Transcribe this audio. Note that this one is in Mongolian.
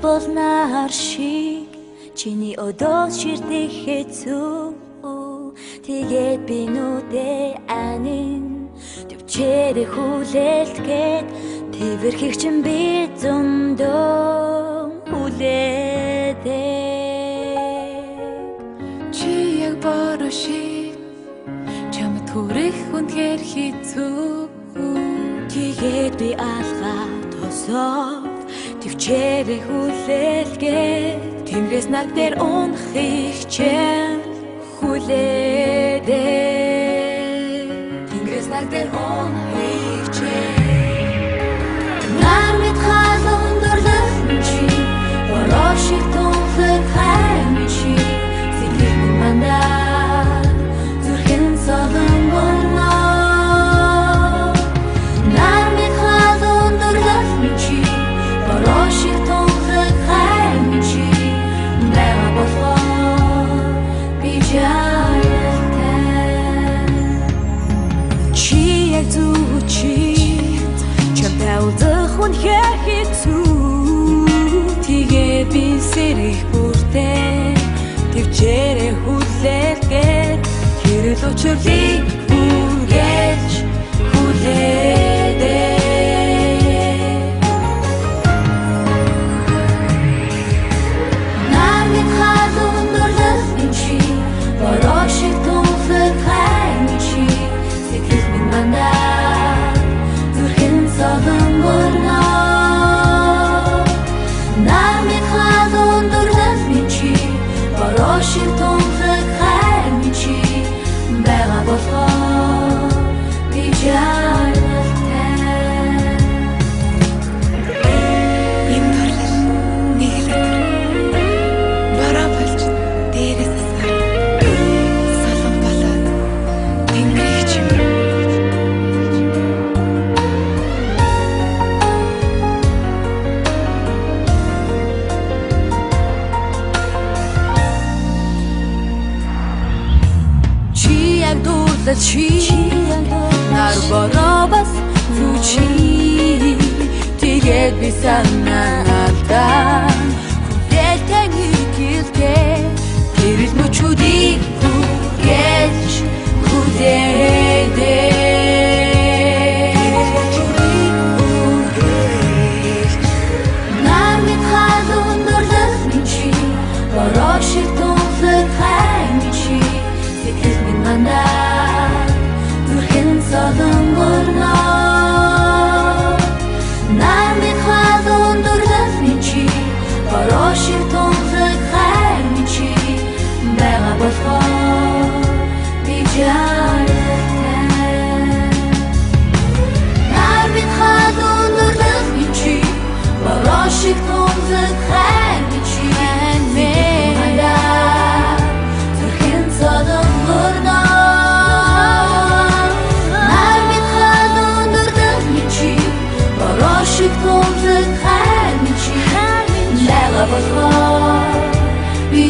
болнаар шиг чиний өдөө ширтэх хэцүү тэгээд би нүдээ анин төвчээрэ хүлээлтгээд тэрхийг чин би зөндөө хүлээдэг чи яг бороо шиг чамд хүрэх үнэхээр хэцүү тэгээд би алгаа тосоо төвчээрэ хүлээлтгээд тэнгээс над дээр унахыг чим хүлээдэг тэнгээс над дээр унахыг чим нармит халуун дурлах чи бороо шиг тунхлах хайм чи сэтгэл минь мандаа зүрхэн солон гонно нармит халуун дурлах чи бороо шиг тунхлах хайм чи бэга болохоор би чи яг зүг чи чамтай уулзах үнэхээр хэцүү тэгээ би сэрэх бүртээ төвчээрэ хүлээлгээд хэрэл учрлыг хүргээж хүлээдэг нармит халуун дурлах чи бороо шиг тунхлах хайм чи сэтгэл минь мандаа зүрхэн солон гонно нармит халуун дурлах чи бороо шиг тунхлах хайм чи бэга болохоор би чи нар бороо бас зүчи тэгээд би санаалдаа хүлээлтэн гэлгээ тэрэл мөчүүдийг хүргээж хүлээдэг нармит халуун дурлах чи бороо шиг тунхлах хайм чи сэтгэл минь мандаа солон гонно нармит халуун дурлах чи бороо шиг тунхлах хайм чи бэга болохоор би нармит халуун дурлах чи бороо шиг тунхлах хайм чи зүрхэн солон гонно шиг тунхлах хайм чи бэга болохоор би